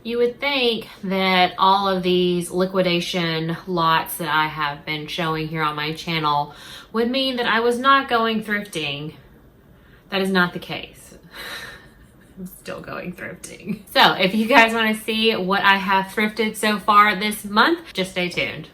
You would think that all of these liquidation lots that I have been showing here on my channel would mean that I was not going thrifting. That is not the case. I'm still going thrifting. So if you guys want to see what I have thrifted so far this month, just stay tuned.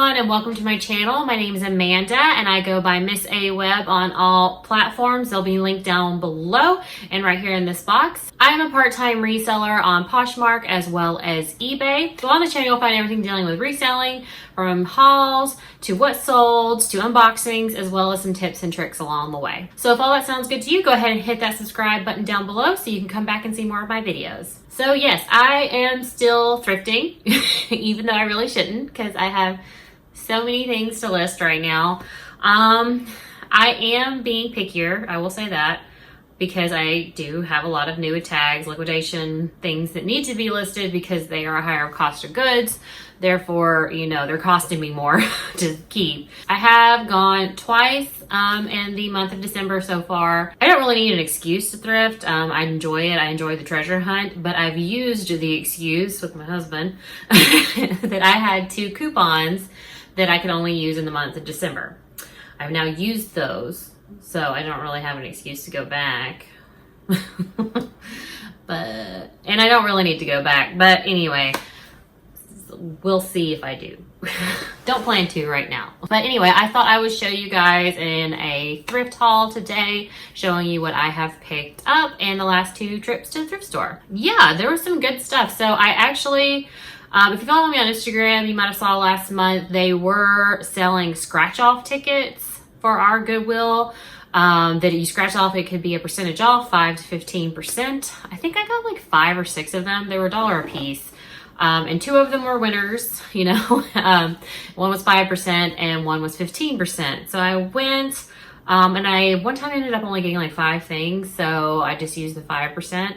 And welcome to my channel. My name is Amanda and I go by MSAWEBB on all platforms. They'll be linked down below and right here in this box. I am a part-time reseller on Poshmark as well as eBay. So on the channel you'll find everything dealing with reselling, from hauls to what sold to unboxings, as well as some tips and tricks along the way. So if all that sounds good to you, go ahead and hit that subscribe button down below so you can come back and see more of my videos. So yes, I am still thrifting, even though I really shouldn't because I have so many things to list right now. I am being pickier, I will say that, because I do have a lot of new tags, liquidation, things that need to be listed because they are a higher cost of goods. Therefore, you know, they're costing me more to keep. I have gone twice in the month of December so far. I don't really need an excuse to thrift. I enjoy it. I enjoy the treasure hunt, but I've used the excuse with my husband that I had 2 coupons that I could only use in the month of December. I've now used those, so I don't really have an excuse to go back. And I don't really need to go back, but anyway, we'll see if I do. Don't plan to right now. But anyway, I thought I would show you guys in a thrift haul today, showing you what I have picked up in the last 2 trips to the thrift store. Yeah, there was some good stuff. So I actually, if you follow me on Instagram, you might have saw last month, they were selling scratch off tickets for our Goodwill. That you scratch off, it could be a percentage off, 5 to 15%. I think I got like 5 or 6 of them. They were $1 a piece. And 2 of them were winners, you know, one was 5% and one was 15%. So I went, and I one time ended up only getting like 5 things. So I just used the 5%,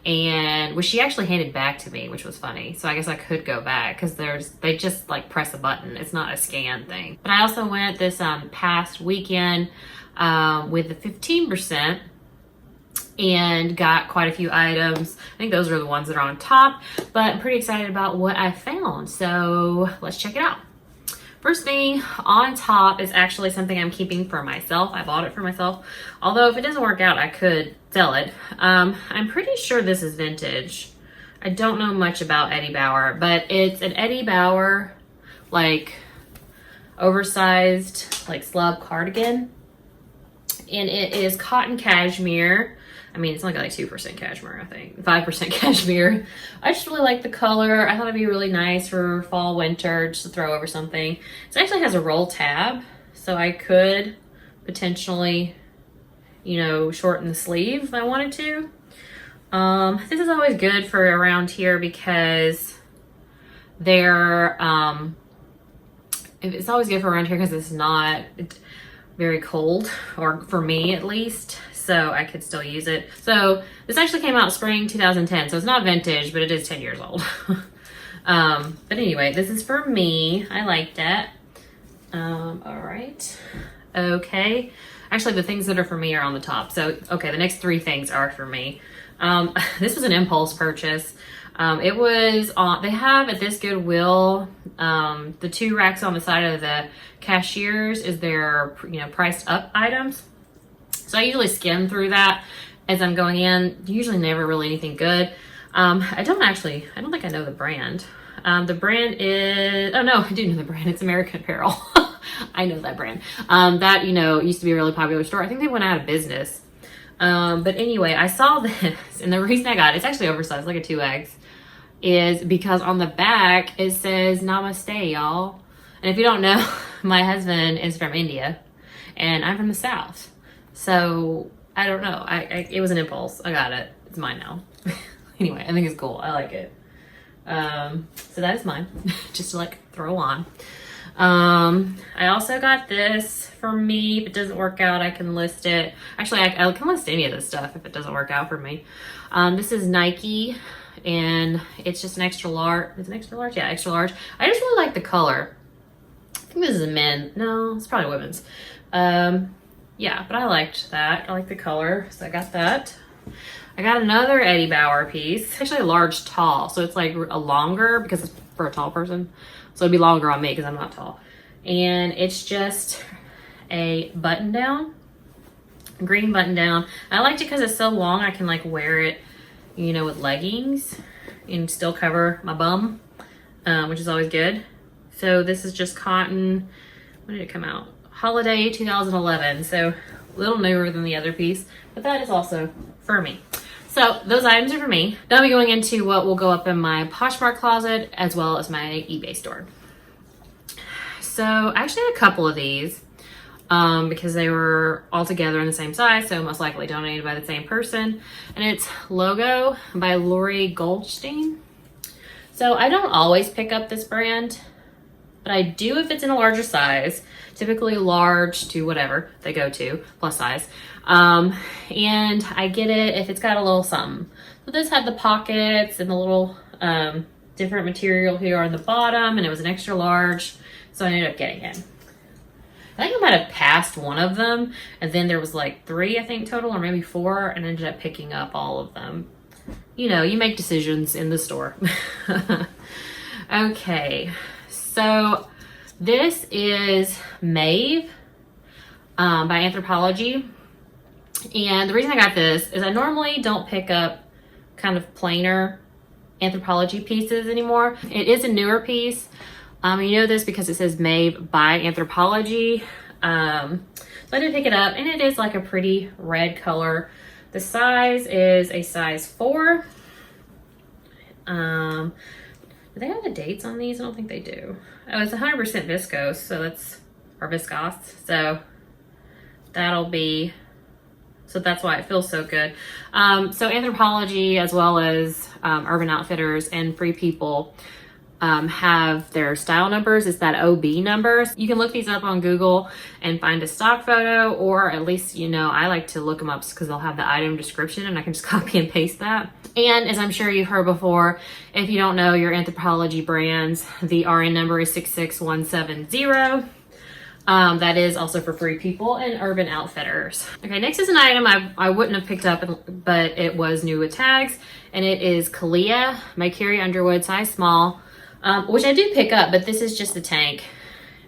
and which she actually handed back to me, which was funny. So I guess I could go back because they just like press a button. It's not a scan thing. But I also went this past weekend with the 15%. And got quite a few items. I think those are the ones that are on top, but I'm pretty excited about what I found. So let's check it out. First thing on top is actually something I'm keeping for myself. I bought it for myself. Although if it doesn't work out, I could sell it. I'm pretty sure this is vintage. I don't know much about Eddie Bauer, but it's an Eddie Bauer, like oversized, like slub cardigan. And it is cotton cashmere. I mean, it's only got like 2% cashmere, I think. 5% cashmere. I just really like the color. I thought it'd be really nice for fall, winter, just to throw over something. It actually has a roll tab, so I could potentially, you know, shorten the sleeve if I wanted to. This is always good for around here because they're, it's always good for around here because it's not very cold, or for me at least. So I could still use it. So this actually came out spring 2010. So it's not vintage, but it is 10 years old. But anyway, this is for me. I like that. All right. Okay. Actually, the things that are for me are on the top. So, okay, the next 3 things are for me. This was an impulse purchase. It was on, they have at this Goodwill, the 2 racks on the side of the cashiers is their, you know, priced up items. So I usually skim through that as I'm going in. Usually never really anything good. I don't think I know the brand. The brand is, oh no, I do know the brand. It's American Apparel. I know that brand. That, you know, used to be a really popular store. I think they went out of business. But anyway, I saw this, and the reason I got it, it's actually oversized, like a 2X, is because on the back it says namaste, y'all. And if you don't know, my husband is from India and I'm from the South. So I don't know. It was an impulse. I got it. It's mine now. Anyway, I think it's cool. I like it. So that is mine, just to like throw on. I also got this for me. If it doesn't work out, I can list it. Actually, I can list any of this stuff if it doesn't work out for me. This is Nike, and it's just an extra large. It's an extra large? Yeah, extra large. I just really like the color. I think think this is a men. No, it's probably women's. Yeah, but I liked that. I like the color, so I got that. I got another Eddie Bauer piece. It's actually a large tall, so it's like a longer because it's for a tall person. So it'd be longer on me because I'm not tall. And it's just a button down, green button down. I liked it because it's so long. I can like wear it, you know, with leggings and still cover my bum, which is always good. So this is just cotton. When did it come out? Holiday 2011. So a little newer than the other piece, but that is also for me. So those items are for me. Now we're going into what will go up in my Poshmark closet as well as my eBay store. So I actually had a couple of these because they were all together in the same size, so most likely donated by the same person. And it's Logo by Lori Goldstein. So I don't always pick up this brand, but I do if it's in a larger size, typically large to whatever they go to, plus size. And I get it if it's got a little something. So this had the pockets and the little different material here on the bottom, and it was an extra large, so I ended up getting it. I think I might have passed one of them, and then there was like 3, I think, total, or maybe 4, and ended up picking up all of them. You know, you make decisions in the store. Okay, so this is MSAWEBB by Anthropologie. And the reason I got this is I normally don't pick up kind of plainer Anthropologie pieces anymore. It is a newer piece. You know this because it says MSAWEBB by Anthropologie. So I did pick it up, and it is like a pretty red color. The size is a size 4. Do they have the dates on these? I don't think they do. Oh, it's 100% viscose, so that's, or viscose. So that'll be, so that's why it feels so good. So Anthropologie, as well as Urban Outfitters and Free People, have their style numbers. It's that OB numbers. You can look these up on Google and find a stock photo, or at least, you know, I like to look them up because they'll have the item description and I can just copy and paste that. And as I'm sure you've heard before, if you don't know your Anthropologie brands, the RN number is 66170. That is also for Free People and Urban Outfitters. Okay, next is an item I wouldn't have picked up, but it was new with tags, and it is Kalia by Carrie Underwood, size small, which I did pick up, but this is just the tank.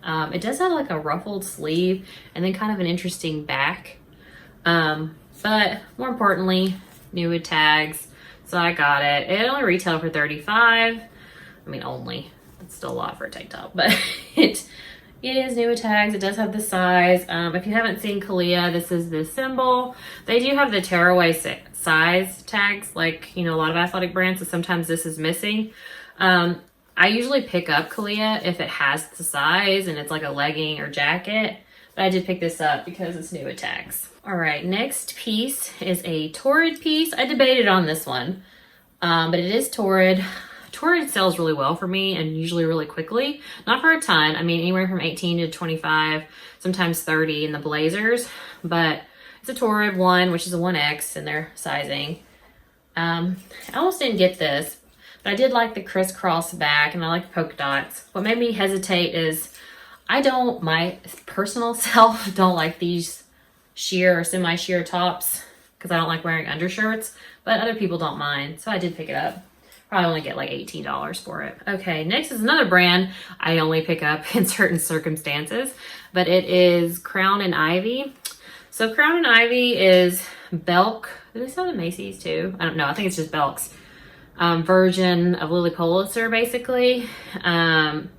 It does have like a ruffled sleeve and then kind of an interesting back, but more importantly, new with tags. So I got it. It only retailed for $35. I mean, only. It's still a lot for a tank top, but it is new with tags. It does have the size. If you haven't seen Kalia, this is the symbol. They do have the tearaway size tags, like, you know, a lot of athletic brands, so sometimes this is missing. I usually pick up Kalia if it has the size and it's like a legging or jacket, but I did pick this up because it's new with tags. All right, next piece is a Torrid piece. I debated on this one, but it is Torrid. Torrid sells really well for me and usually really quickly. Not for a ton. I mean, anywhere from 18 to 25, sometimes 30 in the blazers, but it's a Torrid one, which is a 1X in their sizing. I almost didn't get this, but I did like the crisscross back and I like the polka dots. What made me hesitate is my personal self don't like these sheer or semi-sheer tops because I don't like wearing undershirts, but other people don't mind. So I did pick it up. Probably only get like $18 for it. Okay, next is another brand I only pick up in certain circumstances, but it is Crown and Ivy. So Crown and Ivy is Belk. Do they sell it at Macy's too? I don't know. I think it's just Belk's version of Lily Pulitzer, basically. And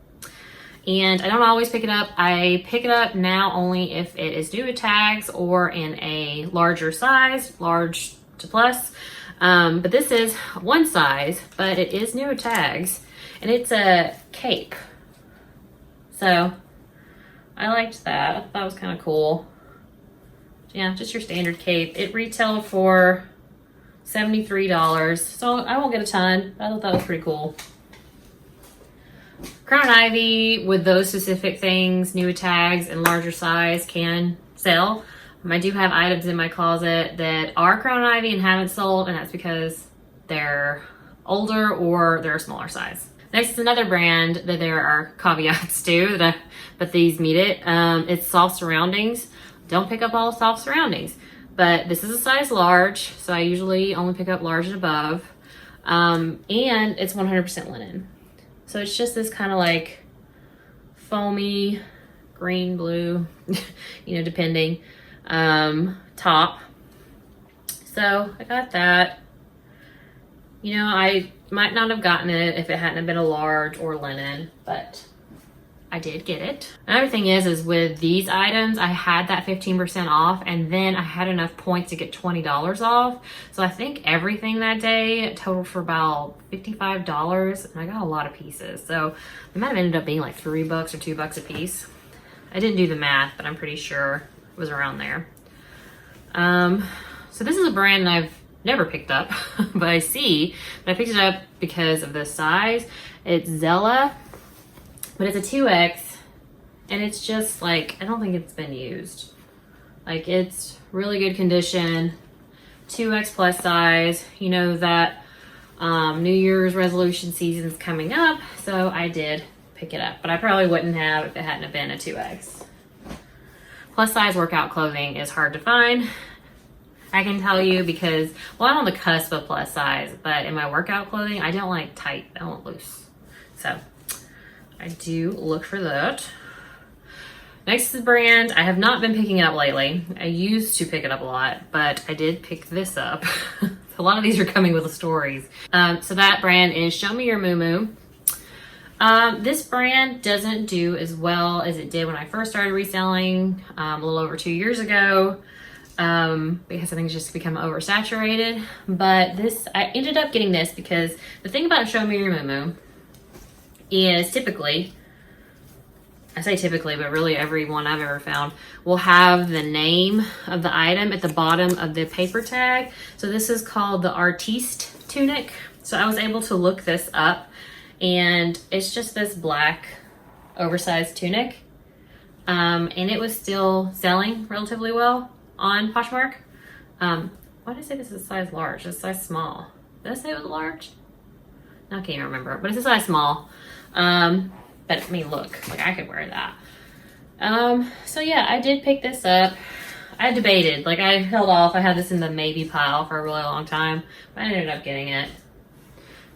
I don't always pick it up. I pick it up now only if it is new with tags or in a larger size, large to plus. But this is one size, but it is new with tags, and it's a cape. So I liked that. I thought that was kind of cool. Yeah, just your standard cape. It retailed for $73, so I won't get a ton, but I thought that was pretty cool. Crown and Ivy, with those specific things, new tags and larger size, can sell. I do have items in my closet that are Crown and Ivy and haven't sold, and that's because they're older or they're a smaller size. Next is another brand that there are caveats to, but these meet it. It's Soft Surroundings. Don't pick up all soft surroundings, but this is a size large, so I usually only pick up large and above. And it's 100% linen. So it's just this kind of like foamy, green, blue, you know, depending, top. So I got that. You know, I might not have gotten it if it hadn't been a large or linen, but I did get it. Another thing is with these items, I had that 15% off, and then I had enough points to get $20 off. So I think everything that day totaled for about $55, and I got a lot of pieces. So it might have ended up being like $3 or $2 a piece. I didn't do the math, but I'm pretty sure it was around there. So this is a brand I've never picked up, but I picked it up because of the size. It's Zella, but it's a 2X, and it's just like, I don't think it's been used. Like, it's really good condition, 2X plus size. You know that New Year's resolution season is coming up, so I did pick it up, but I probably wouldn't have if it hadn't have been a 2X. Plus size workout clothing is hard to find. I can tell you because, well, I'm on the cusp of plus size, but in my workout clothing, I don't like tight, I want loose. So I do look for that. Next is a brand I have not been picking up lately. I used to pick it up a lot, but I did pick this up. A lot of these are coming with the stories. So that brand is Show Me Your Moo. This brand doesn't do as well as it did when I first started reselling a little over 2 years ago. Because I think it's just become oversaturated. But I ended up getting this because the thing about Show Me Your Moo is typically, I say typically, but really every one I've ever found will have the name of the item at the bottom of the paper tag. So this is called the Artiste Tunic. So I was able to look this up, and it's just this black oversized tunic. And it was still selling relatively well on Poshmark. Why did I say this is a size large? It's a size small. Did I say it was large? I can't even remember, but it's a size small. But I mean, look, like I could wear that. So yeah, I did pick this up. I debated, like I held off. I had this in the maybe pile for a really long time, but I ended up getting it.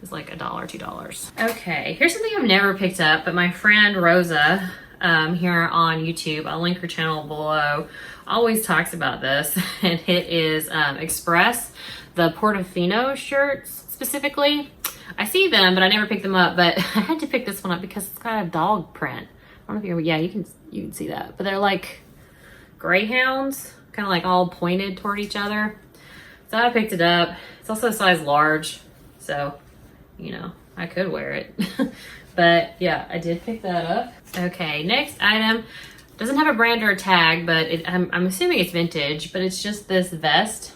It's like $1, $2. Okay, here's something I've never picked up, but my friend Rosa here on YouTube, I'll link her channel below, always talks about this, and it is Express, the Portofino shirts specifically. I see them, but I never picked them up, but I had to pick this one up because it's got a dog print. I don't know if you can see that, but they're like greyhounds, kind of like all pointed toward each other. So I picked it up. It's also a size large, so you know, I could wear it. But yeah, I did pick that up. Okay, next item doesn't have a brand or a tag, but I'm assuming it's vintage, but it's just this vest.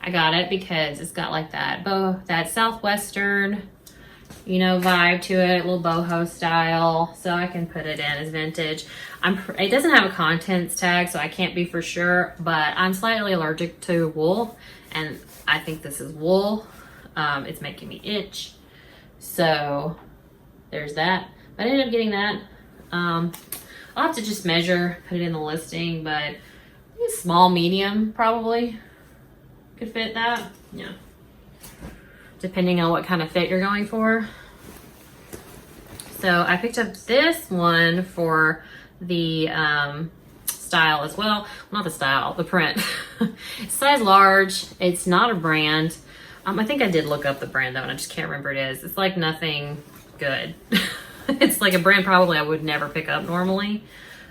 I got it because it's got like that Southwestern, you know, vibe to it, a little boho style, so I can put it in as vintage. It doesn't have a contents tag, so I can't be for sure, but I'm slightly allergic to wool, and I think this is wool. It's making me itch, so there's that. But I ended up getting that. I'll have to just measure, put it in the listing, but small, medium probably could fit that. Yeah, depending on what kind of fit you're going for. So I picked up this one for the style as well. Not the style, the print. It's size large. It's not a brand. I think I did look up the brand though, and I just can't remember what it is. It's like nothing good. It's like a brand probably I would never pick up normally.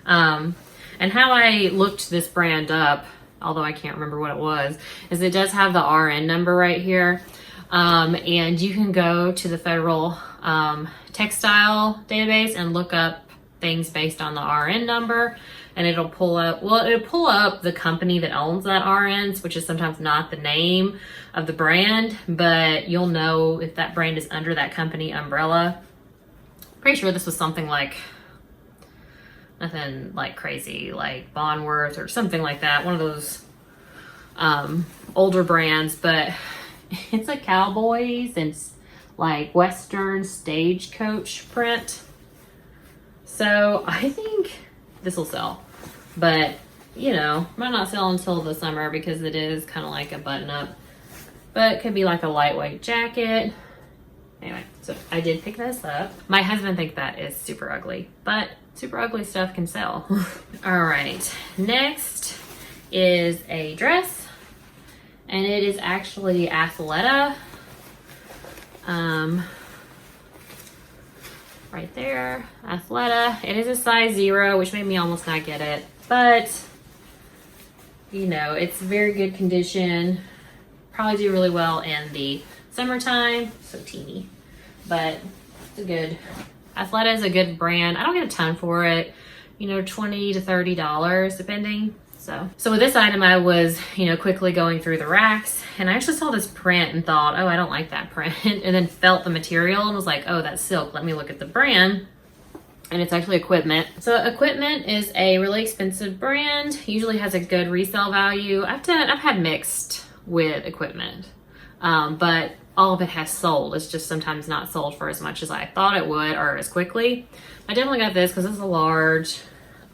And how I looked this brand up, although I can't remember what it was, is it does have the RN number right here. And you can go to the federal textile database and look up things based on the RN number, and it'll pull up the company that owns that RNs, which is sometimes not the name of the brand, but you'll know if that brand is under that company umbrella. Pretty sure this was something like, nothing like crazy, like Bonworth or something like that, one of those older brands, but it's a Cowboys and like Western stagecoach print. So I think this will sell, but you know, might not sell until the summer because it is kind of like a button up, but it could be like a lightweight jacket. Anyway, so I did pick this up. My husband thinks that is super ugly, but super ugly stuff can sell. All right, next is a dress, and it is actually Athleta. Right there, Athleta. It is a size 0, which made me almost not get it, but you know, it's very good condition. Probably do really well in the summertime. So teeny, but it's a good, Athleta is a good brand. I don't get a ton for it, you know, $20 to $30 depending. So with this item, I was, you know, quickly going through the racks, and I actually saw this print and thought, oh, I don't like that print, and then felt the material and was like, oh, that's silk. Let me look at the brand. And it's actually Equipment. So Equipment is a really expensive brand, usually has a good resale value. I've had mixed with Equipment, but all of it has sold. It's just sometimes not sold for as much as I thought it would or as quickly. I definitely got this because it's a large,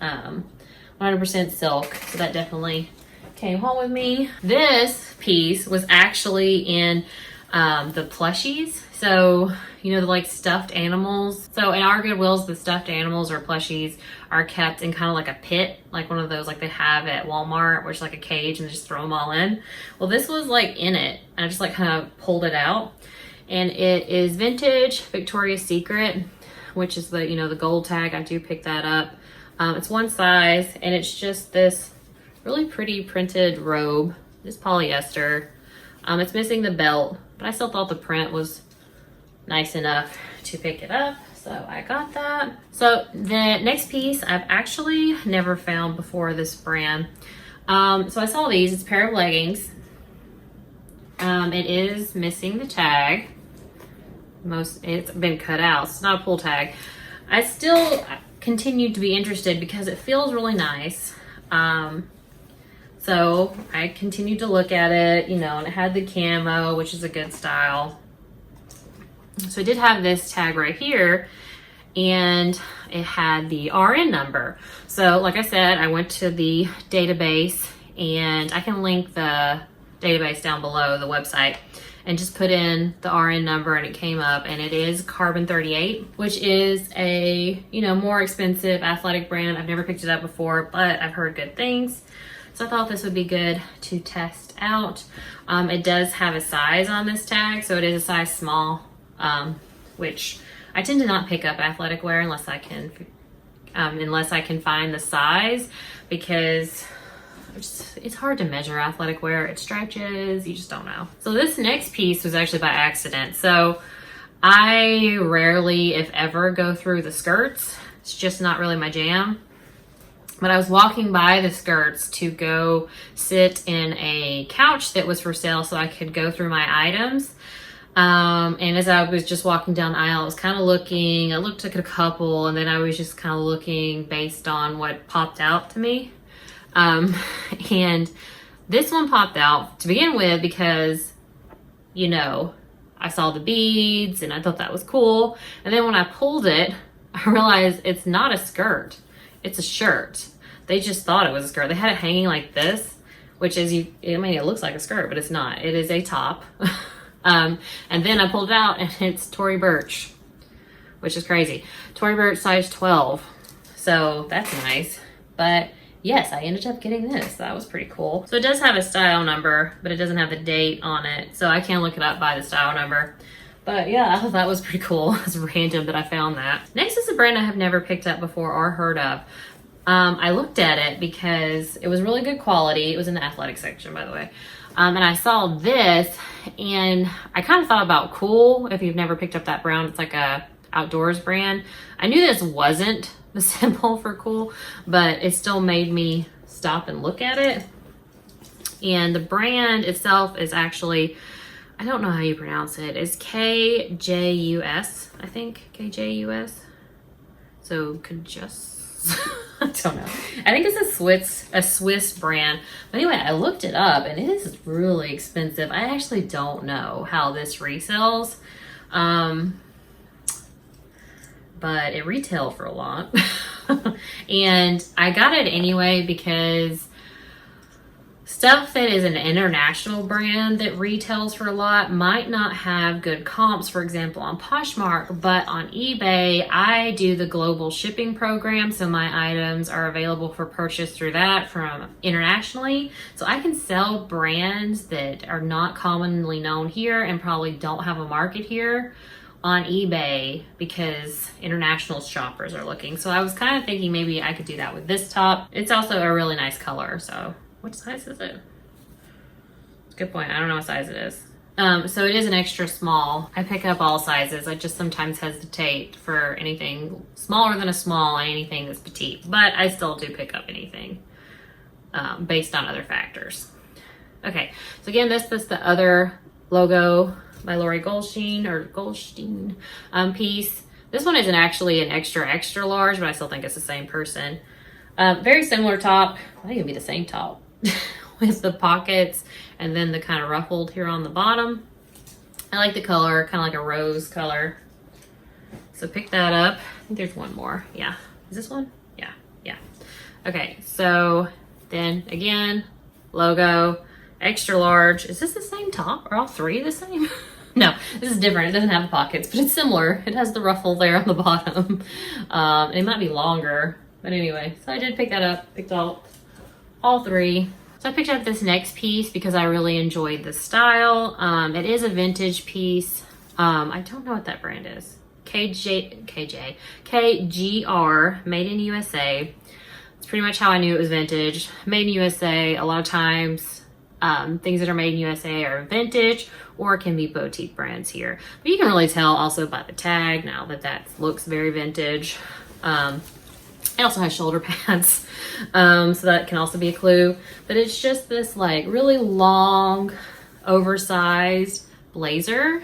100% silk, so that definitely came home with me. This piece was actually in the plushies. So, you know, the like stuffed animals. So in our Goodwills, the stuffed animals or plushies are kept in kind of like a pit, like one of those like they have at Walmart, where it's like a cage and they just throw them all in. Well, this was like in it, and I just like kind of pulled it out. And it is vintage Victoria's Secret, which is the, you know, the gold tag. I do pick that up. It's one size, and it's just this really pretty printed robe. It's polyester. It's missing the belt, but I still thought the print was nice enough to pick it up, so I got that. So the next piece I've actually never found before, this brand. So I saw these. It's a pair of leggings. It is missing the tag. It's been cut out, so it's not a pull tag. I still continued to be interested because it feels really nice. So I continued to look at it, you know, and it had the camo, which is a good style. So I did have this tag right here, and it had the RN number. So like I said, I went to the database, and I can link the database down below, the website, and just put in the RN number, and it came up, and it is Carbon 38, which is a, you know, more expensive athletic brand. I've never picked it up before, but I've heard good things. So I thought this would be good to test out. It does have a size on this tag, so it is a size small, which I tend to not pick up athletic wear unless I can find the size, because it's hard to measure athletic wear. It stretches, you just don't know. So this next piece was actually by accident. So I rarely, if ever, go through the skirts. It's just not really my jam. But I was walking by the skirts to go sit in a couch that was for sale so I could go through my items. And as I was just walking down the aisle, I was kind of looking. I looked at a couple, and then I was just kind of looking based on what popped out to me. And this one popped out to begin with because, you know, I saw the beads and I thought that was cool. And then when I pulled it, I realized it's not a skirt. It's a shirt. They just thought it was a skirt. They had it hanging like this, which is, I mean, it looks like a skirt, but it's not. It is a top. And then I pulled it out, and it's Tory Burch, which is crazy. Tory Burch size 12. So that's nice. But yes, I ended up getting this. That was pretty cool. So it does have a style number, but it doesn't have the date on it. So I can't look it up by the style number. But yeah, I thought that was pretty cool. It's random that I found that. Next is a brand I have never picked up before or heard of. I looked at it because it was really good quality. It was in the athletic section, by the way. And I saw this, and I kind of thought about Cool. If you've never picked up that brand, it's like a outdoors brand. I knew this wasn't the symbol for Cool, but it still made me stop and look at it. And the brand itself is actually, I don't know how you pronounce it. It's KJUS, I think. KJUS. So could just, I don't know. I think it's a Swiss brand. But anyway, I looked it up, and it is really expensive. I actually don't know how this resells, But it retailed for a lot. And I got it anyway because stuff that is an international brand that retails for a lot might not have good comps, for example, on Poshmark, but on eBay, I do the global shipping program, so my items are available for purchase through that from internationally. So I can sell brands that are not commonly known here and probably don't have a market here on eBay because international shoppers are looking. So I was kind of thinking maybe I could do that with this top. It's also a really nice color, so what size is it? Good point. I don't know what size it is. So it is an extra small. I pick up all sizes. I just sometimes hesitate for anything smaller than a small and anything that's petite, but I still do pick up anything based on other factors. Okay, so again, this is the other logo by Lori Goldstein piece. This one isn't actually an extra large, but I still think it's the same person. Very similar top. I think it'd be the same top with the pockets and then the kind of ruffled here on the bottom. I like the color, kind of like a rose color. So pick that up. I think there's one more. Yeah. Is this one? Yeah. Yeah. Okay. So then again, logo, extra large. Is this the same top? Are all three the same? No, this is different. It doesn't have the pockets, but it's similar. It has the ruffle there on the bottom. It might be longer, but anyway. So I did pick that up. Picked all three. So I picked up this next piece because I really enjoyed the style. It is a vintage piece. I don't know what that brand is. KGR, made in USA. It's pretty much how I knew it was vintage. Made in USA. A lot of times, things that are made in USA are vintage or can be boutique brands here. But you can really tell also by the tag now that looks very vintage. It also has shoulder pads, so that can also be a clue. But it's just this like really long, oversized blazer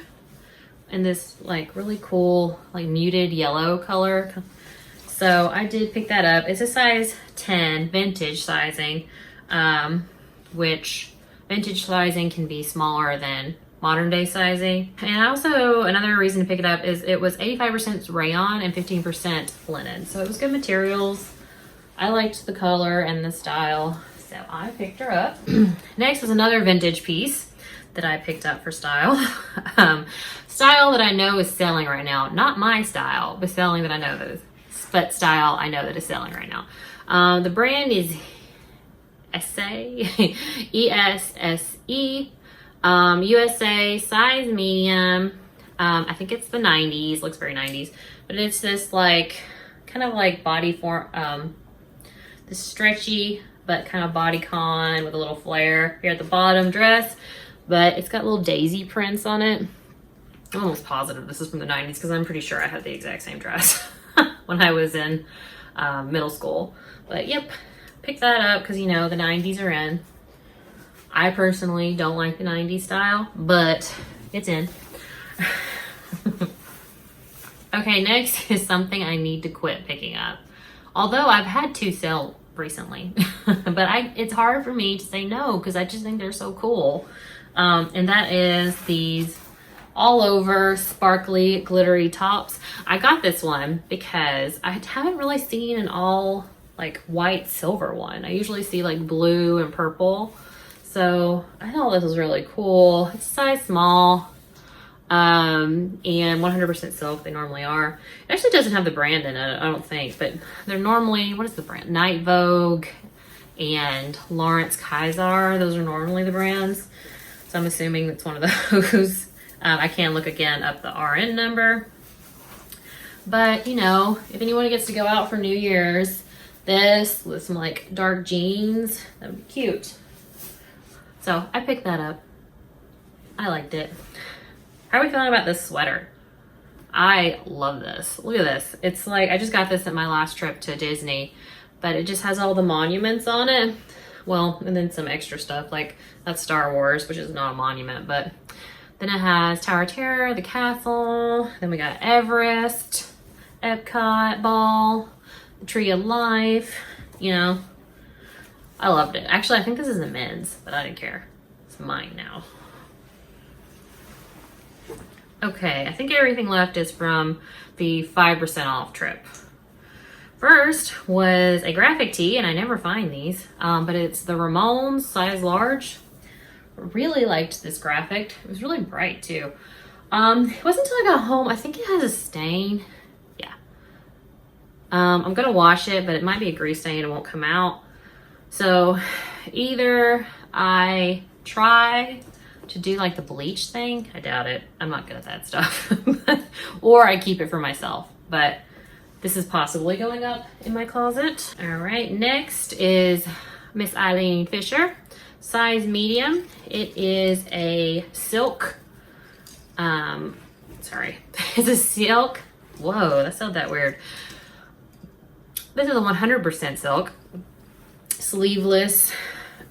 in this like really cool, like muted yellow color. So I did pick that up. It's a size 10, vintage sizing, which vintage sizing can be smaller than modern day sizing. And also another reason to pick it up is it was 85% rayon and 15% linen. So it was good materials. I liked the color and the style, so I picked her up. Next was another vintage piece that I picked up for style. Style that I know is selling right now. Not my style, but selling that I know that is, but style I know that is selling right now. The brand is ESSE, E-S-S-E. USA, size medium. I think it's the 90s, looks very 90s, but it's this like kind of like body form, this stretchy but kind of bodycon with a little flare here at the bottom dress, but it's got little daisy prints on it. I'm almost positive this is from the 90s because I'm pretty sure I had the exact same dress when I was in middle school. But yep, pick that up because you know the 90s are in. I personally don't like the 90s style, but it's in. Okay, next is something I need to quit picking up. Although I've had two sell recently, but it's hard for me to say no because I just think they're so cool. And that is these all over sparkly glittery tops. I got this one because I haven't really seen an all like white silver one. I usually see like blue and purple. So I thought this was really cool. It's size small, and 100% silk, they normally are. It actually doesn't have the brand in it, I don't think, but they're normally, what is the brand? Night Vogue and Lawrence Kaiser, those are normally the brands. So I'm assuming it's one of those. I can look again up the RN number. But, you know, if anyone gets to go out for New Year's, this with some like dark jeans, that would be cute. So I picked that up. I liked it. How are we feeling about this sweater? I love this. Look at this. It's like, I just got this at my last trip to Disney, but it just has all the monuments on it. Well, and then some extra stuff like that's Star Wars, which is not a monument, but then it has Tower of Terror, the castle. Then we got Everest, Epcot, Ball, the Tree of Life, you know. I loved it. Actually, I think this is a men's, but I didn't care. It's mine now. Okay, I think everything left is from the 5% off trip. First was a graphic tee, and I never find these, but it's the Ramones size large. Really liked this graphic. It was really bright too. It wasn't until I got home, I think it has a stain. Yeah. I'm gonna wash it, but it might be a grease stain. It won't come out. So either I try to do like the bleach thing. I doubt it. I'm not good at that stuff. Or I keep it for myself. But this is possibly going up in my closet. All right, next is Miss Eileen Fisher, size medium. It is a silk, sorry, it's a silk. Whoa, that sounded that weird. This is a 100% silk, sleeveless,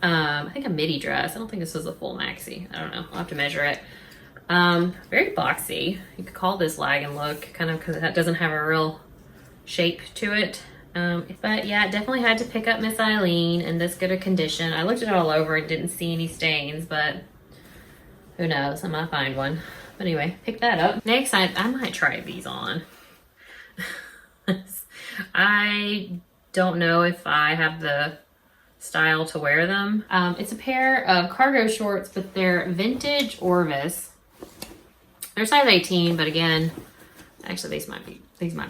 I think a midi dress. I don't think this is a full maxi. I don't know. I'll have to measure it. Very boxy. You could call this lag and look, kind of, because that doesn't have a real shape to it. But yeah, definitely had to pick up Miss Eileen in this good a condition. I looked it all over and didn't see any stains, but who knows? I might find one. But anyway, pick that up. Next, I might try these on. I don't know if I have the style to wear them. It's a pair of cargo shorts, but they're vintage Orvis. They're size 18, but again, actually these might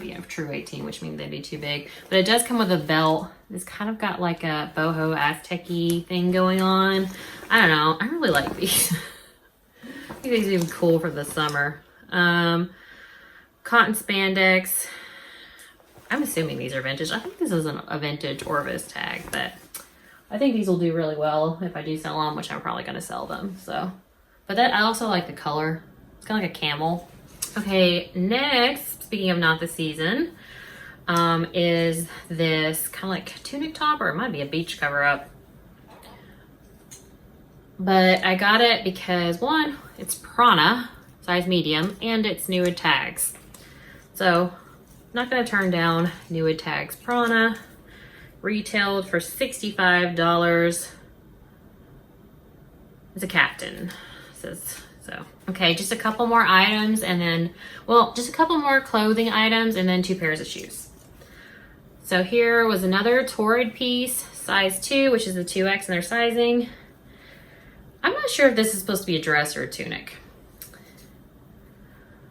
be a true 18, which means they'd be too big. But it does come with a belt. It's kind of got like a boho Aztec-y thing going on. I don't know. I really like these. I think these are even cool for the summer. Cotton spandex. I'm assuming these are vintage. I think this is a vintage Orvis tag, but I think these will do really well if I do sell them, which I'm probably going to sell them. So, but I also like the color. It's kind of like a camel. Okay, next, speaking of not the season, is this kind of like tunic top, or it might be a beach cover up. But I got it because one, it's Prana, size medium, and it's Nude tags. So, not going to turn down Nude tags Prana. Retailed for $65. It's a caftan, says so. Okay, just a couple more items and then, well, just a couple more clothing items and then 2 pairs of shoes. So here was another Torrid piece, size 2, which is the 2X in their sizing. I'm not sure if this is supposed to be a dress or a tunic,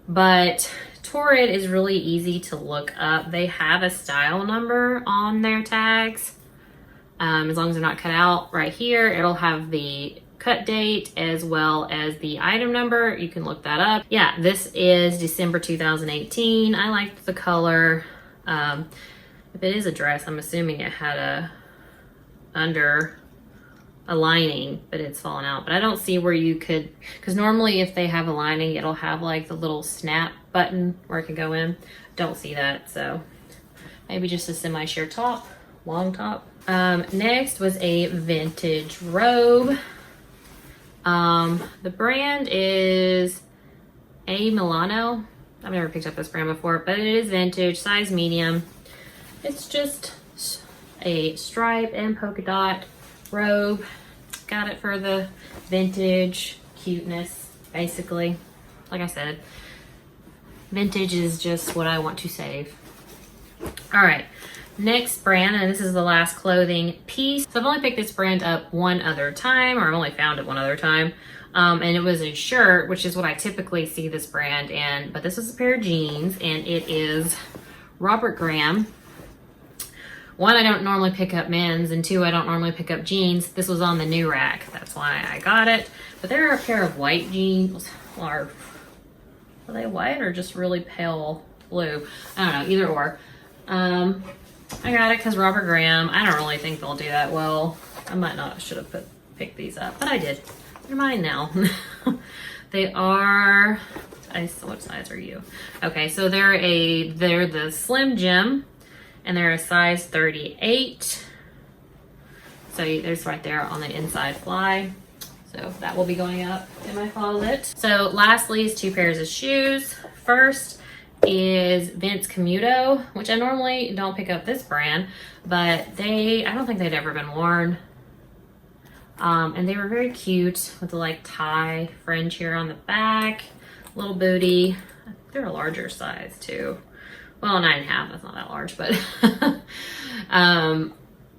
but Torrid is really easy to look up. They have a style number on their tags. As long as they're not cut out right here, it'll have the cut date as well as the item number. You can look that up. Yeah, this is December 2018. I liked the color. If it is a dress, I'm assuming it had under a lining, but it's fallen out. But I don't see where you could, because normally if they have a lining, it'll have like the little snap button where it can go in. Don't see that, so maybe just a semi-sheer top, long top. Next was a vintage robe. The brand is A Milano. I've never picked up this brand before, but it is vintage, size medium. It's just a stripe and polka dot robe. Got it for the vintage cuteness, basically. Like I said, vintage is just what I want to save. All right, next brand, and this is the last clothing piece. So I've only picked this brand up one other time, or I've only found it one other time. And it was a shirt, which is what I typically see this brand in, but this is a pair of jeans, and it is Robert Graham. One, I don't normally pick up men's, and two, I don't normally pick up jeans. This was on the new rack. That's why I got it. But there are a pair of white jeans. Are they white or just really pale blue? I don't know, either or. I got it because Robert Graham. I don't really think they'll do that well. I might not, should have picked these up, but I did. They're mine now. They are, what size are you? Okay, so they're the Slim Jim. And they're a size 38. So there's right there on the inside fly. So that will be going up in my closet. So lastly is 2 pairs of shoes. First is Vince Camuto, which I normally don't pick up this brand, but I don't think they'd ever been worn. And they were very cute with the like tie fringe here on the back. little booty. They're a larger size too. Well, 9.5, that's not that large, but I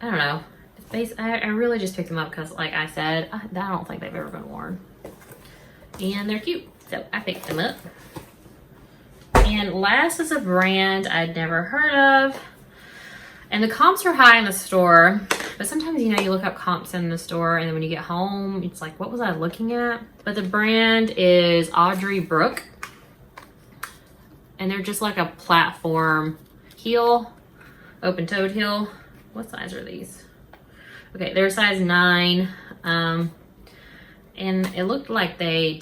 don't know. I really just picked them up because, like I said, I don't think they've ever been worn. And they're cute, so I picked them up. And last is a brand I'd never heard of. And the comps were high in the store, but sometimes, you know, you look up comps in the store and then when you get home, it's like, what was I looking at? But the brand is Audrey Brooke. And they're just like a platform heel, open-toed heel. What size are these? Okay, they're size 9. And it looked like they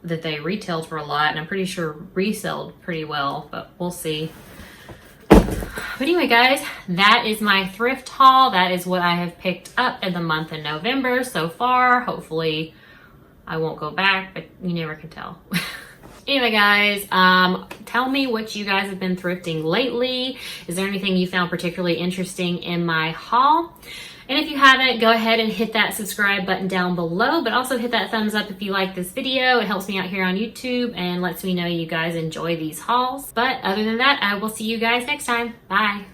retailed for a lot, and I'm pretty sure resold pretty well, but we'll see. But anyway, guys, that is my thrift haul. That is what I have picked up in the month of November so far. Hopefully I won't go back, but you never can tell. Anyway, guys, tell me what you guys have been thrifting lately. Is there anything you found particularly interesting in my haul? And if you haven't, go ahead and hit that subscribe button down below, but also hit that thumbs up if you like this video. It helps me out here on YouTube and lets me know you guys enjoy these hauls. But other than that, I will see you guys next time. Bye.